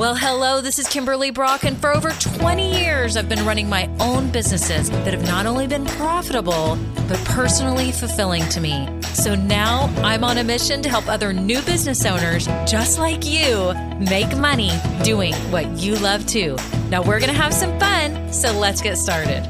Well, hello, this is Kimberly Brock, and for over 20 years, I've been running my own businesses that have not only been profitable, but personally fulfilling to me. So now I'm on a mission to help other new business owners, just like you, make money doing what you love too. Now we're going to have some fun, so let's get started.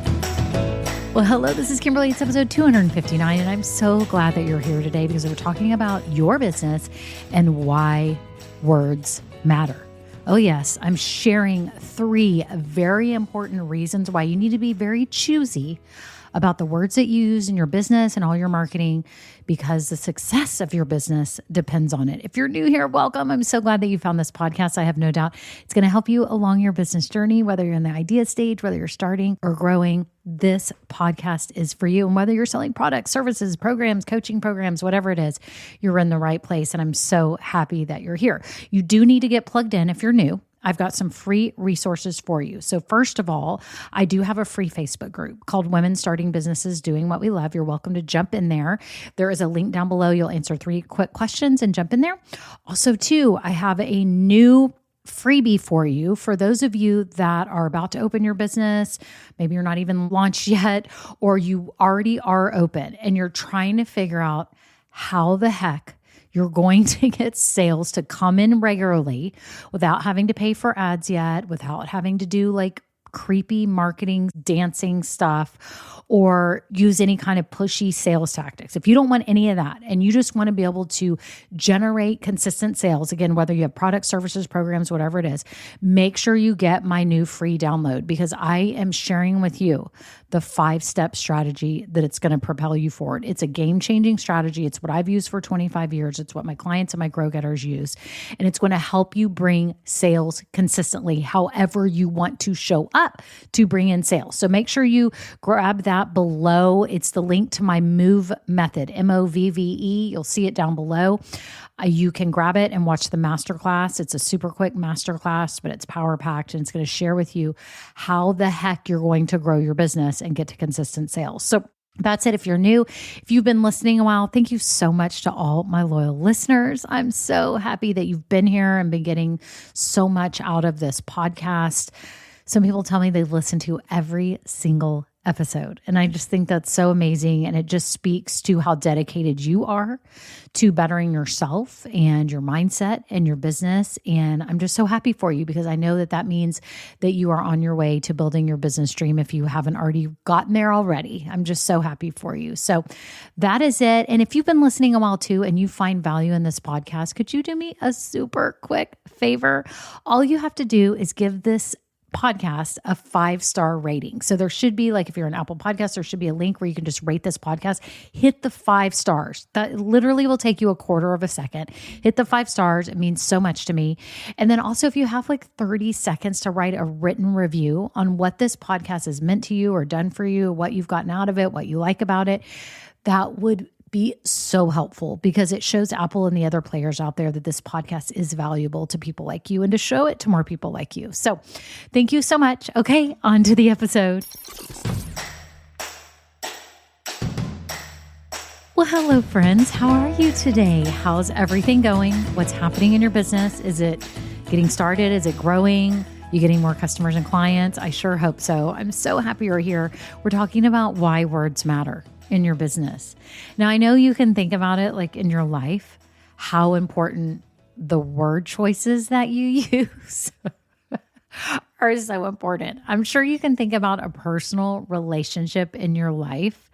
Well, hello, this is Kimberly. It's episode 259, and I'm so glad that you're here today because we're talking about your business and why words matter. Oh yes, I'm sharing 3 very important reasons why you need to be very choosy about the words that you use in your business and all your marketing, because the success of your business depends on it. If you're new here, welcome. I'm so glad that you found this podcast. I have no doubt it's going to help you along your business journey, whether you're in the idea stage, whether you're starting or growing. This podcast is for you. And whether you're selling products, services, programs, coaching programs, whatever it is, you're in the right place. And I'm so happy that you're here. You do need to get plugged in if you're new. I've got some free resources for you. So first of all, I do have a free Facebook group called Women Starting Businesses Doing What We Love. You're welcome to jump in there. There is a link down below. You'll answer 3 quick questions and jump in there. Also, too, I have a new freebie for you. For those of you that are about to open your business, maybe you're not even launched yet, or you already are open and you're trying to figure out how the heck you're going to get sales to come in regularly without having to pay for ads yet, without having to do like creepy marketing, dancing stuff, or use any kind of pushy sales tactics. If you don't want any of that and you just want to be able to generate consistent sales, again, whether you have products, services, programs, whatever it is, make sure you get my new free download because I am sharing with you the 5-step strategy that it's going to propel you forward. It's a game-changing strategy. It's what I've used for 25 years. It's what my clients and my grow-getters use. And it's going to help you bring sales consistently, however you want to show up to bring in sales. So make sure you grab that below. It's the link to my Move method, MOVVE. You'll see it down below. You can grab it and watch the masterclass. It's a super quick masterclass, but it's power packed and it's going to share with you how the heck you're going to grow your business and get to consistent sales. So that's it. If you're new, if you've been listening a while, thank you so much to all my loyal listeners. I'm so happy that you've been here and been getting so much out of this podcast. Some people tell me they listen to every single episode. And I just think that's so amazing. And it just speaks to how dedicated you are to bettering yourself and your mindset and your business. And I'm just so happy for you because I know that that means that you are on your way to building your business dream if you haven't already gotten there already. I'm just so happy for you. So that is it. And if you've been listening a while too and you find value in this podcast, could you do me a super quick favor? All you have to do is give this podcast a 5-star rating. So there should be, like, if you're an Apple Podcast, there should be a link where you can just rate this podcast. Hit the 5 stars. That literally will take you a quarter of a second. Hit the 5 stars. It means so much to me. And then also, if you have like 30 seconds to write a written review on what this podcast has meant to you or done for you, what you've gotten out of it, what you like about it, that would be so helpful because it shows Apple and the other players out there that this podcast is valuable to people like you and to show it to more people like you. So thank you so much. Okay, on to the episode. Well, hello friends. How are you today? How's everything going? What's happening in your business? Is it getting started? Is it growing? You getting more customers and clients? I sure hope so. I'm so happy you're here. We're talking about why words matter in your business. Now, I know you can think about it like in your life, how important the word choices that you use are so important. I'm sure you can think about a personal relationship in your life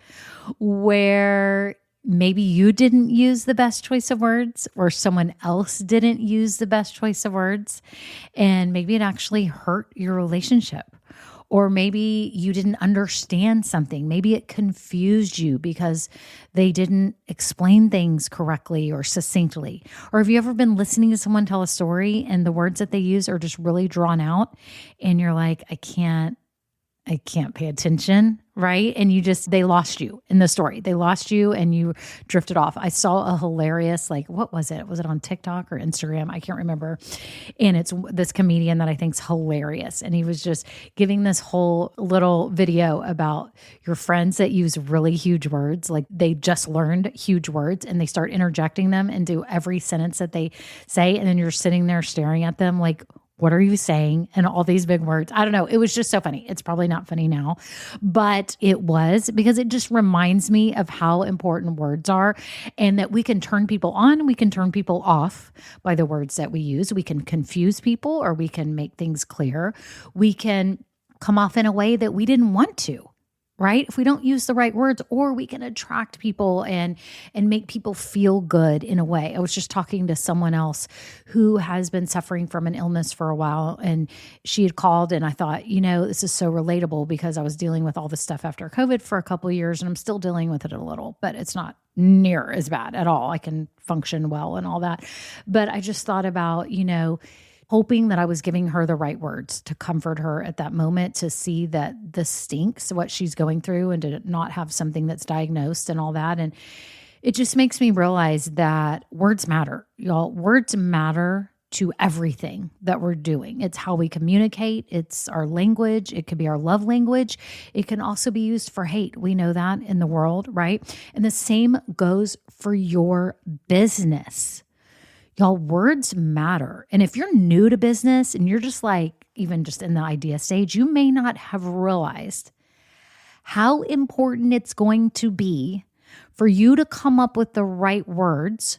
where maybe you didn't use the best choice of words or someone else didn't use the best choice of words, and maybe it actually hurt your relationship. Or maybe you didn't understand something. Maybe it confused you because they didn't explain things correctly or succinctly. Or have you ever been listening to someone tell a story and the words that they use are just really drawn out and you're like, I can't pay attention, right? And they lost you in the story. They lost you and you drifted off. I saw a hilarious, what was it? Was it on TikTok or Instagram? I can't remember. And it's this comedian that I think's hilarious. And he was just giving this whole little video about your friends that use really huge words. Like they just learned huge words and they start interjecting them into every sentence that they say. And then you're sitting there staring at them like, What are you saying? And all these big words. I don't know. It was just so funny. It's probably not funny now, but it was, because it just reminds me of how important words are, and that we can turn people on, we can turn people off by the words that we use. We can confuse people, or we can make things clear. We can come off in a way that we didn't want to. Right? If we don't use the right words, or we can attract people and make people feel good in a way. I was just talking to someone else who has been suffering from an illness for a while, and she had called, and I thought, this is so relatable, because I was dealing with all this stuff after COVID for a couple of years, and I'm still dealing with it a little, but it's not near as bad at all. I can function well and all that. But I just thought about, hoping that I was giving her the right words to comfort her at that moment, to see that this stinks, what she's going through, and to not have something that's diagnosed and all that. And it just makes me realize that words matter, y'all. Words matter to everything that we're doing. It's how we communicate. It's our language. It could be our love language. It can also be used for hate. We know that in the world, right? And the same goes for your business. Y'all, words matter. And if you're new to business and you're just even just in the idea stage, you may not have realized how important it's going to be for you to come up with the right words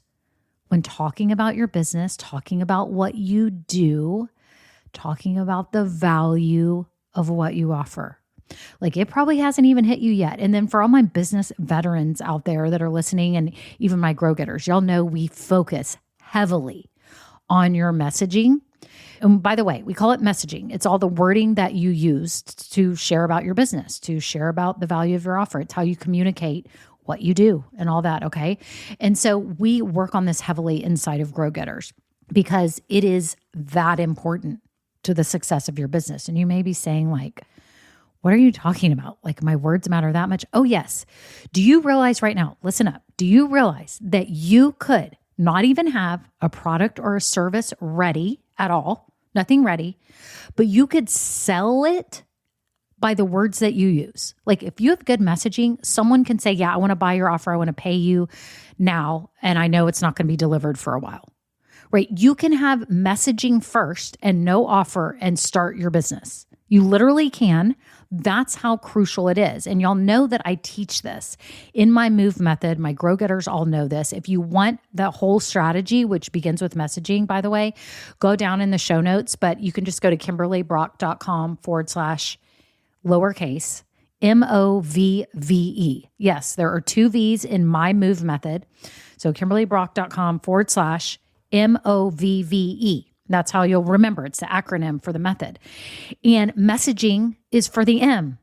when talking about your business, talking about what you do, talking about the value of what you offer. It probably hasn't even hit you yet. And then for all my business veterans out there that are listening, and even my grow getters, y'all know we focus heavily on your messaging. And by the way, we call it messaging. It's all the wording that you use to share about your business, to share about the value of your offer. It's how you communicate what you do and all that, okay? And so we work on this heavily inside of Grow Getters, because it is that important to the success of your business. And you may be saying, what are you talking about? My words matter that much? Oh, yes. Do you realize right now, listen up, do you realize that you could not even have a product or a service ready at all, nothing ready, but you could sell it by the words that you use? If you have good messaging, someone can say, yeah, I want to buy your offer. I want to pay you now. And I know it's not going to be delivered for a while, right? You can have messaging first and no offer and start your business. You literally can. That's how crucial it is. And y'all know that I teach this in my MOVE method. My Grow Getters all know this. If you want the whole strategy, which begins with messaging, by the way, go down in the show notes, but you can just go to KimberlyBrock.com/lowercase MOVVE. Yes, there are 2 V's in my MOVE method. So KimberlyBrock.com/MOVVE. That's how you'll remember. It's the acronym for the method. And messaging is for the M.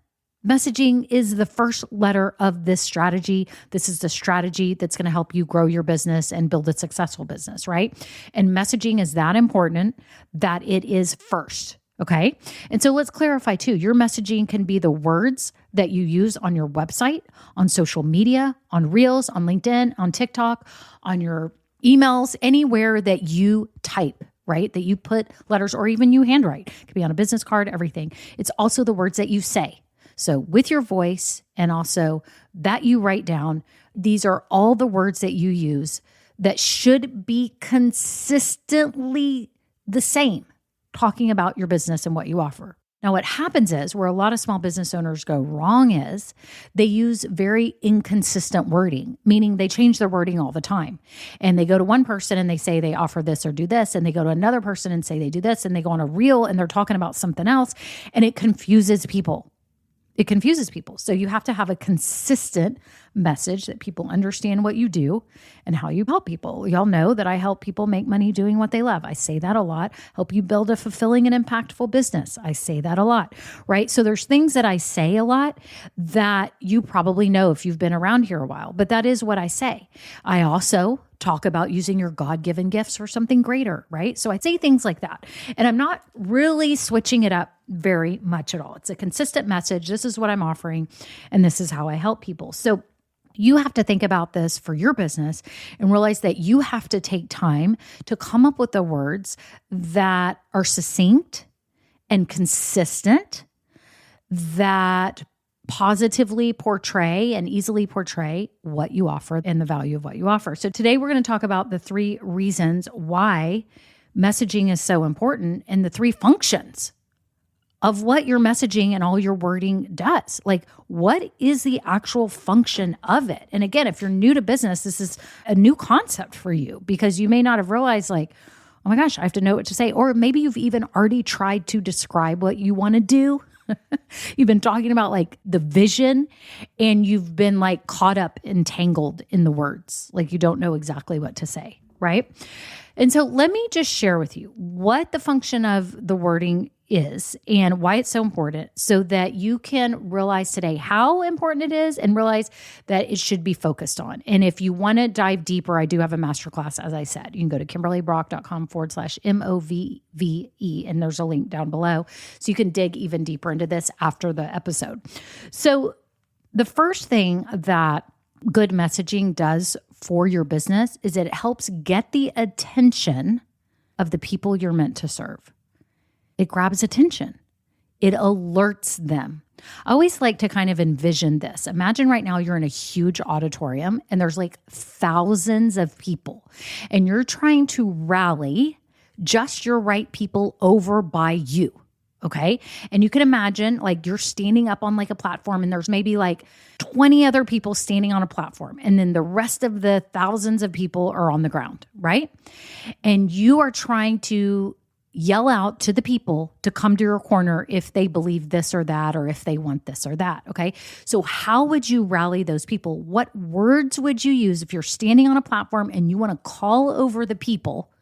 Messaging is the first letter of this strategy. This is the strategy that's going to help you grow your business and build a successful business, right? And messaging is that important that it is first, okay? And so let's clarify too. Your messaging can be the words that you use on your website, on social media, on Reels, on LinkedIn, on TikTok, on your emails, anywhere that you type, right? That you put letters, or even you handwrite. It could be on a business card, everything. It's also the words that you say. So with your voice, and also that you write down, these are all the words that you use that should be consistently the same, talking about your business and what you offer. Now, what happens is, where a lot of small business owners go wrong is they use very inconsistent wording, meaning they change their wording all the time. And they go to one person and they say they offer this or do this, and they go to another person and say they do this, and they go on a reel and they're talking about something else, and it confuses people. It confuses people. So you have to have a consistent message that people understand what you do and how you help people. Y'all know that I help people make money doing what they love. I say that a lot. Help you build a fulfilling and impactful business. I say that a lot, right? So there's things that I say a lot that you probably know if you've been around here a while, but that is what I say. I also talk about using your God-given gifts for something greater, right? So I say things like that. And I'm not really switching it up very much at all. It's a consistent message. This is what I'm offering, and this is how I help people. So you have to think about this for your business and realize that you have to take time to come up with the words that are succinct and consistent, that positively portray and easily portray what you offer and the value of what you offer. So today we're going to talk about the 3 reasons why messaging is so important and the three functions of what your messaging and all your wording does. Like, what is the actual function of it? And again, if you're new to business, this is a new concept for you because you may not have realized like, oh my gosh, I have to know what to say. Or maybe you've even already tried to describe what you want to do. You've been talking about like the vision and you've been like caught up, entangled in the words. Like you don't know exactly what to say, right? And so let me just share with you what the function of the wording is and why it's so important so that you can realize today how important it is and realize that it should be focused on. And if you want to dive deeper, I do have a masterclass, as I said. You can go to KimberlyBrock.com/MOVVE, and there's a link down below so you can dig even deeper into this after the episode. So the first thing that good messaging does for your business is it helps get the attention of the people you're meant to serve. It grabs attention. It alerts them. I always like to kind of envision this. Imagine right now you're in a huge auditorium and there's like thousands of people and you're trying to rally just your right people over by you. Okay. And you can imagine like you're standing up on like a platform and there's maybe like 20 other people standing on a platform. And then the rest of the thousands of people are on the ground, right? And you are trying to yell out to the people to come to your corner if they believe this or that, or if they want this or that. Okay. So how would you rally those people? What words would you use if you're standing on a platform and you want to call over the people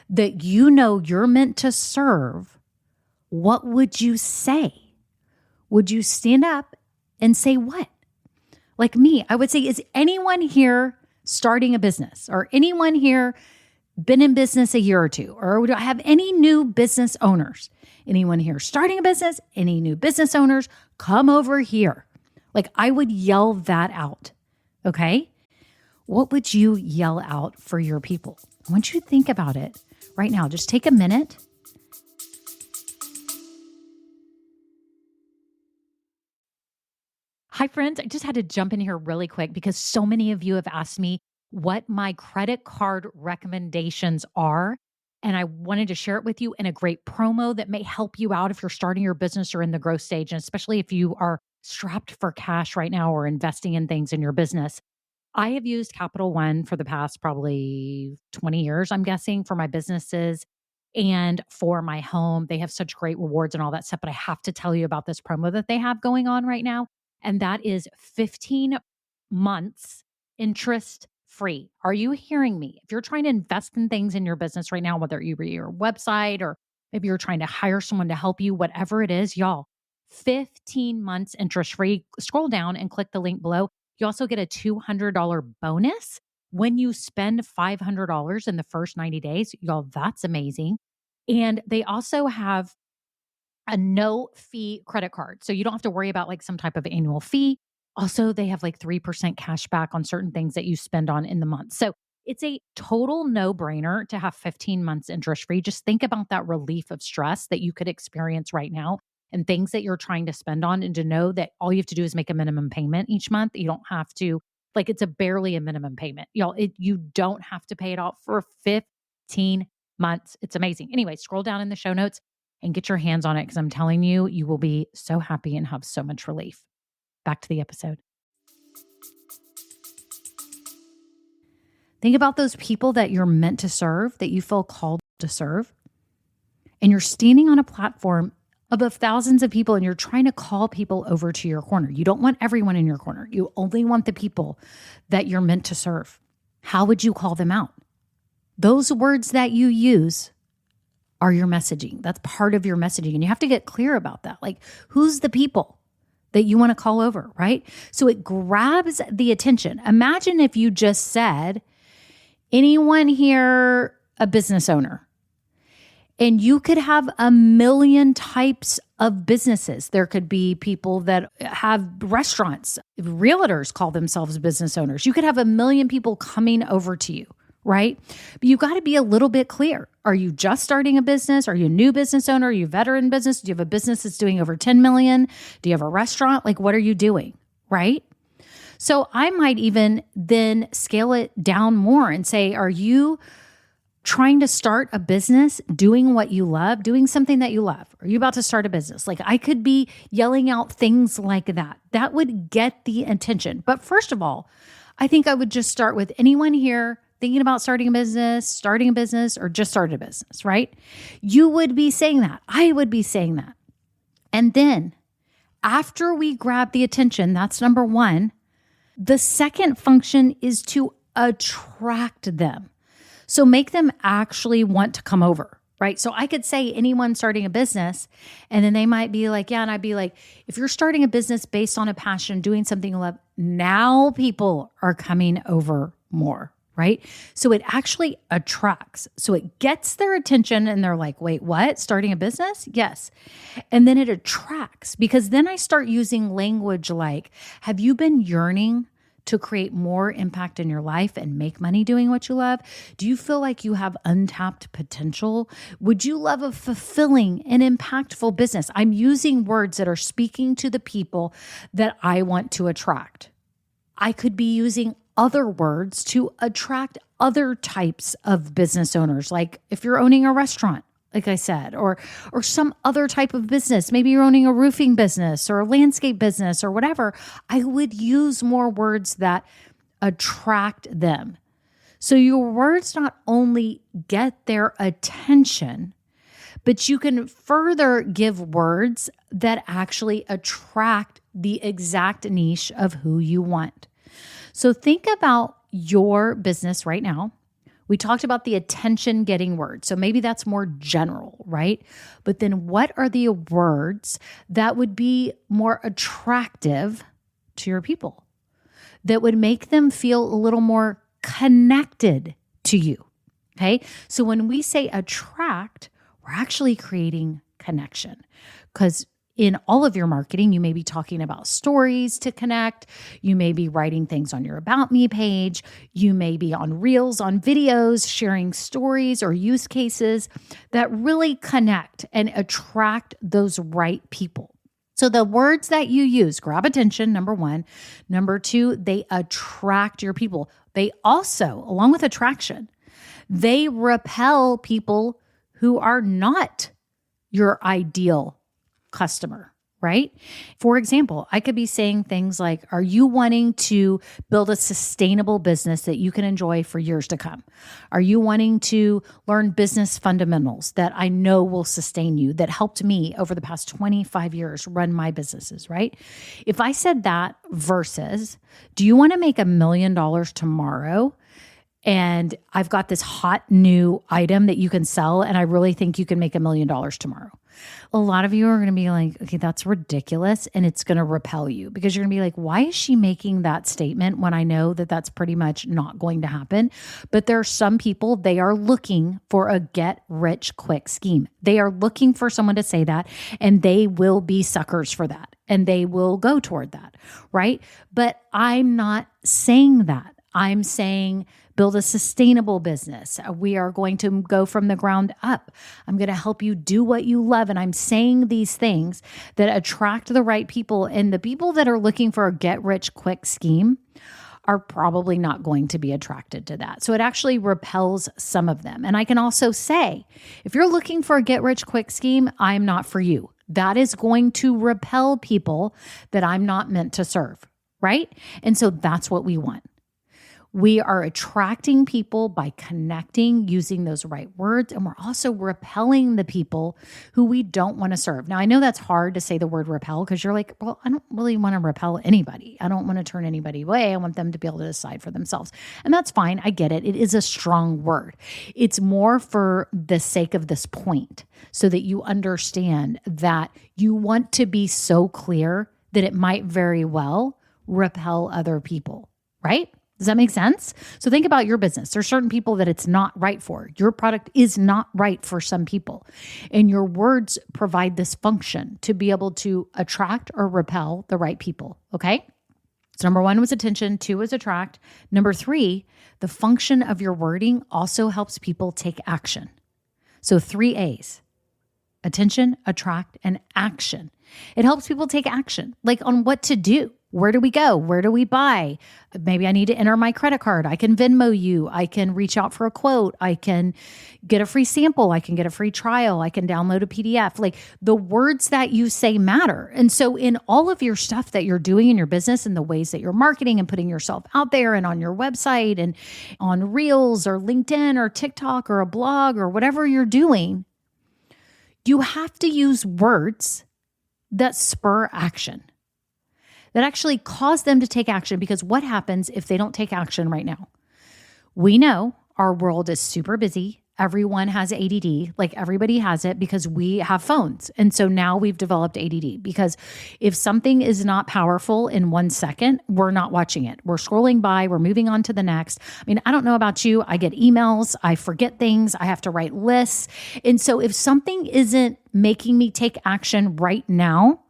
that you know you're meant to serve? What would you say? Would you stand up and say what? Like me, I would say, is anyone here starting a business or anyone here been in business a year or two? Or do I have any new business owners? Anyone here starting a business? Any new business owners? Come over here. Like I would yell that out. Okay. What would you yell out for your people? I want you to think about it right now. Just take a minute. Hi, friends. I just had to jump in here really quick because so many of you have asked me what my credit card recommendations are. And I wanted to share it with you in a great promo that may help you out if you're starting your business or in the growth stage, and especially if you are strapped for cash right now or investing in things in your business. I have used Capital One for the past probably 20 years, I'm guessing, for my businesses and for my home. They have such great rewards and all that stuff, but I have to tell you about this promo that they have going on right now. And that is 15 months interest free. Are you hearing me? If you're trying to invest in things in your business right now, whether you're your website or maybe you're trying to hire someone to help you, whatever it is, y'all, 15 months interest free. Scroll down and click the link below. You also get a $200 bonus when you spend $500 in the first 90 days. Y'all, that's amazing. And they also have a no fee credit card. So you don't have to worry about like some type of annual fee. Also, they have like 3% cash back on certain things that you spend on in the month. So it's a total no-brainer to have 15 months interest free. Just think about that relief of stress that you could experience right now and things that you're trying to spend on, and to know that all you have to do is make a minimum payment each month. You don't have to, like, it's barely a minimum payment. Y'all, you don't have to pay it off for 15 months. It's amazing. Anyway, scroll down in the show notes and get your hands on it, because I'm telling you, you will be so happy and have so much relief. Back to the episode. Think about those people that you're meant to serve, that you feel called to serve. And you're standing on a platform above thousands of people and you're trying to call people over to your corner. You don't want everyone in your corner. You only want the people that you're meant to serve. How would you call them out? Those words that you use are your messaging. That's part of your messaging. And you have to get clear about that. Like, who's the people that you want to call over, right? So it grabs the attention. Imagine if you just said, anyone here a business owner? And you could have a million types of businesses. There could be people that have restaurants. Realtors call themselves business owners. You could have a million people coming over to you, right? But you got to be a little bit clear. Are you just starting a business? Are you a new business owner? Are you a veteran business? Do you have a business that's doing over 10 million? Do you have a restaurant? Like, what are you doing, right? So I might even then scale it down more and say, are you trying to start a business, doing what you love, doing something that you love. Are you about to start a business? Like I could be yelling out things like that. That would get the attention. But first of all, I think I would just start with anyone here thinking about starting a business, or just started a business, right? You would be saying that. I would be saying that. And then after we grab the attention, that's number one. The second function is to attract them. So make them actually want to come over, right? So I could say anyone starting a business, and then they might be like, yeah. And I'd be like, if you're starting a business based on a passion, doing something you love, now people are coming over more, right? So it actually attracts. So it gets their attention and they're like, wait, what? Starting a business? Yes. And then it attracts because then I start using language like, have you been yearning to create more impact in your life and make money doing what you love? Do you feel like you have untapped potential? Would you love a fulfilling and impactful business? I'm using words that are speaking to the people that I want to attract. I could be using other words to attract other types of business owners. Like if you're owning a restaurant, like I said, or some other type of business. Maybe you're owning a roofing business or a landscape business or whatever. I would use more words that attract them. So your words not only get their attention, but you can further give words that actually attract the exact niche of who you want. So think about your business right now. We talked about the attention getting words. So maybe that's more general, right? But then what are the words that would be more attractive to your people, that would make them feel a little more connected to you? Okay. So when we say attract, we're actually creating connection, because in all of your marketing, you may be talking about stories to connect. You may be writing things on your About Me page. You may be on Reels, on videos, sharing stories or use cases that really connect and attract those right people. So the words that you use grab attention, number one. Number two, they attract your people. They also, along with attraction, they repel people who are not your ideal customer, right? For example, I could be saying things like, are you wanting to build a sustainable business that you can enjoy for years to come? Are you wanting to learn business fundamentals that I know will sustain you, that helped me over the past 25 years run my businesses, right? If I said that versus, do you want to make $1 million tomorrow? And I've got this hot new item that you can sell, and I really think you can make $1 million tomorrow. A lot of you are going to be like, okay, that's ridiculous. And it's going to repel you because you're going to be like, why is she making that statement when I know that that's pretty much not going to happen? But there are some people, they are looking for a get rich quick scheme. They are looking for someone to say that, and they will be suckers for that. And they will go toward that, right? But I'm not saying that. I'm saying build a sustainable business. We are going to go from the ground up. I'm going to help you do what you love. And I'm saying these things that attract the right people. And the people that are looking for a get rich quick scheme are probably not going to be attracted to that. So it actually repels some of them. And I can also say, if you're looking for a get rich quick scheme, I'm not for you. That is going to repel people that I'm not meant to serve, right? And so that's what we want. We are attracting people by connecting, using those right words, and we're also repelling the people who we don't want to serve. Now, I know that's hard to say the word repel because you're like, well, I don't really want to repel anybody. I don't want to turn anybody away. I want them to be able to decide for themselves. And that's fine. I get it. It is a strong word. It's more for the sake of this point so that you understand that you want to be so clear that it might very well repel other people, right? Does that make sense? So think about your business. There's certain people that it's not right for. Your product is not right for some people. And your words provide this function to be able to attract or repel the right people. Okay? So number one was attention. Two was attract. Number three, the function of your wording also helps people take action. So 3 A's: attention, attract, and action. It helps people take action, like on what to do. Where do we go? Where do we buy? Maybe I need to enter my credit card. I can Venmo you. I can reach out for a quote. I can get a free sample. I can get a free trial. I can download a PDF. Like, the words that you say matter. And so in all of your stuff that you're doing in your business and the ways that you're marketing and putting yourself out there and on your website and on Reels or LinkedIn or TikTok or a blog or whatever you're doing, you have to use words that spur action, that actually cause them to take action. Because what happens if they don't take action right now? We know our world is super busy. Everyone has ADD, like everybody has it because we have phones. And so now we've developed ADD because if something is not powerful in 1 second, we're not watching it. We're scrolling by, we're moving on to the next. I mean, I don't know about you. I get emails, I forget things, I have to write lists. And so if something isn't making me take action right now,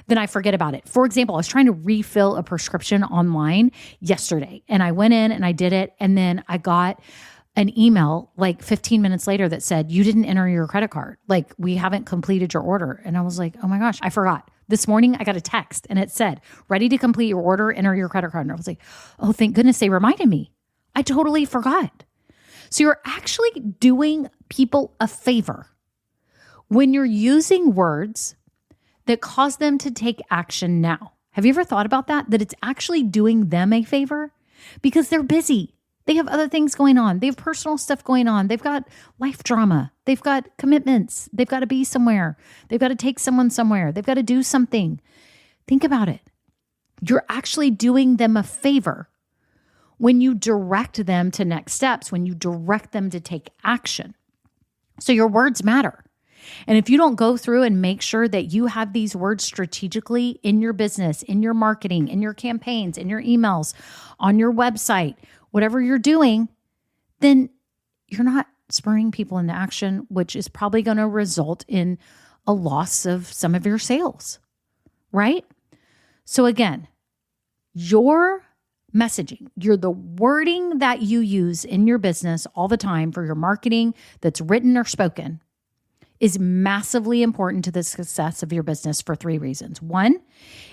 then I forget about it. For example, I was trying to refill a prescription online yesterday and I went in and I did it. And then I got an email like 15 minutes later that said, you didn't enter your credit card. Like, we haven't completed your order. And I was like, oh my gosh, I forgot. This morning I got a text and it said, ready to complete your order, enter your credit card. And I was like, oh, thank goodness they reminded me. I totally forgot. So you're actually doing people a favor when you're using words that cause them to take action now. Have you ever thought about that? That it's actually doing them a favor because they're busy. They have other things going on. They have personal stuff going on. They've got life drama. They've got commitments. They've got to be somewhere. They've got to take someone somewhere. They've got to do something. Think about it. You're actually doing them a favor when you direct them to next steps, when you direct them to take action. So your words matter. And if you don't go through and make sure that you have these words strategically in your business, in your marketing, in your campaigns, in your emails, on your website, whatever you're doing, then you're not spurring people into action, which is probably going to result in a loss of some of your sales, right? So again, your messaging, the wording that you use in your business all the time for your marketing that's written or spoken is massively important to the success of your business for 3 reasons. 1,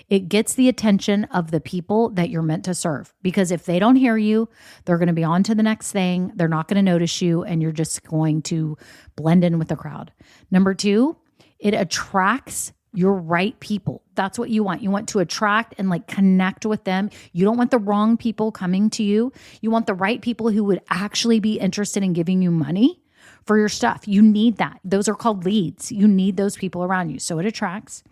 it gets the attention of the people that you're meant to serve, because if they don't hear you, they're going to be on to the next thing. They're not going to notice you, and you're just going to blend in with the crowd. Number 2, it attracts your right people. That's what you want. You want to attract and connect with them. You don't want the wrong people coming to you. You want the right people who would actually be interested in giving you money for your stuff. You need that. Those are called leads. You need those people around you. So it attracts.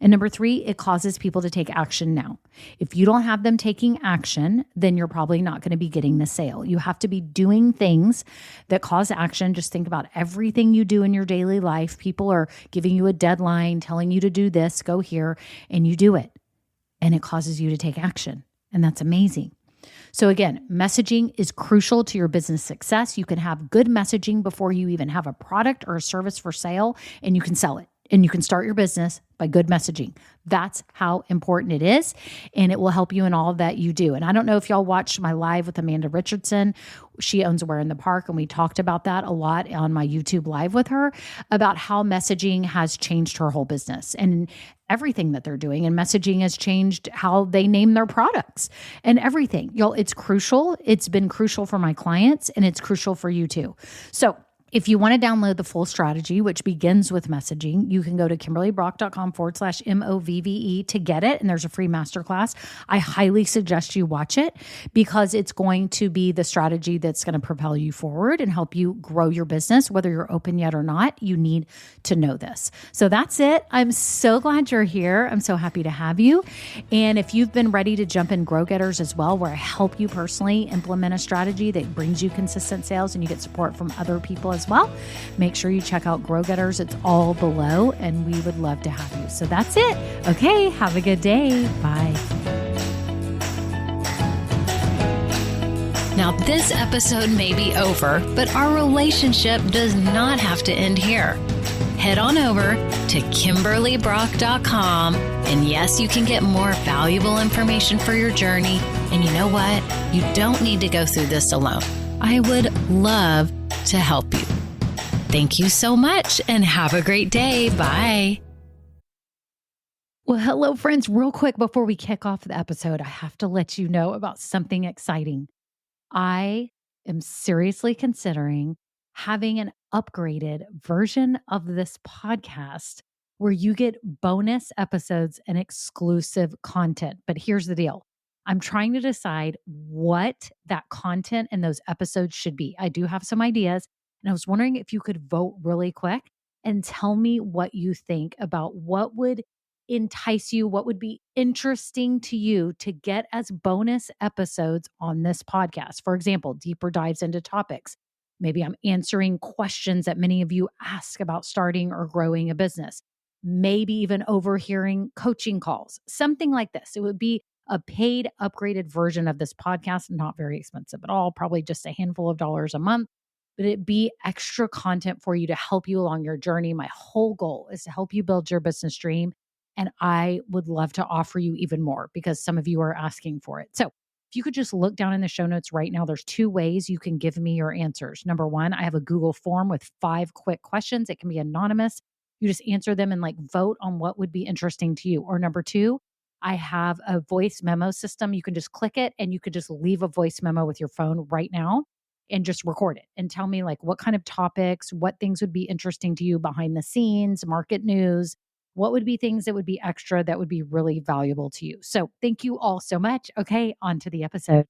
And number 3, it causes people to take action now. If you don't have them taking action, then you're probably not going to be getting the sale. You have to be doing things that cause action. Just think about everything you do in your daily life. People are giving you a deadline, telling you to do this, go here, and you do it. And it causes you to take action. And that's amazing. So again, messaging is crucial to your business success. You can have good messaging before you even have a product or a service for sale, and you can sell it. And you can start your business by good messaging. That's how important it is. And it will help you in all that you do. And I don't know if y'all watched my live with Amanda Richardson. She owns Where in the Park. And we talked about that a lot on my YouTube live with her about how messaging has changed her whole business and everything that they're doing. And messaging has changed how they name their products and everything. Y'all, it's crucial. It's been crucial for my clients, and it's crucial for you too. So if you want to download the full strategy, which begins with messaging, you can go to KimberlyBrock.com/MOVVE to get it. And there's a free masterclass. I highly suggest you watch it because it's going to be the strategy that's going to propel you forward and help you grow your business. Whether you're open yet or not, you need to know this. So that's it. I'm so glad you're here. I'm so happy to have you. And if you've been ready to jump in Grow Getters as well, where I help you personally implement a strategy that brings you consistent sales and you get support from other people as well, make sure you check out Grow Getters. It's all below, and we would love to have you. So that's it. Okay, have a good day. Bye. Now, this episode may be over, but our relationship does not have to end here. Head on over to KimberlyBrock.com, and yes, you can get more valuable information for your journey. And you know what? You don't need to go through this alone. I would love to help you. Thank you so much and have a great day. Bye. Well, hello, friends. Real quick before we kick off the episode, I have to let you know about something exciting. I am seriously considering having an upgraded version of this podcast where you get bonus episodes and exclusive content. But here's the deal, I'm trying to decide what that content and those episodes should be. I do have some ideas, and I was wondering if you could vote really quick and tell me what you think about what would entice you, what would be interesting to you to get as bonus episodes on this podcast. For example, deeper dives into topics. Maybe I'm answering questions that many of you ask about starting or growing a business. Maybe even overhearing coaching calls, something like this. It would be a paid, upgraded version of this podcast, not very expensive at all, probably just a handful of dollars a month, but it be extra content for you to help you along your journey. My whole goal is to help you build your business dream. And I would love to offer you even more because some of you are asking for it. So if you could just look down in the show notes right now, there's two ways you can give me your answers. Number one, I have a Google form with 5 quick questions. It can be anonymous. You just answer them and vote on what would be interesting to you. Or number two, I have a voice memo system. You can just click it and you could just leave a voice memo with your phone right now and just record it and tell me what kind of topics, what things would be interesting to you behind the scenes, market news, what would be things that would be extra that would be really valuable to you. So thank you all so much. Okay, on to the episode.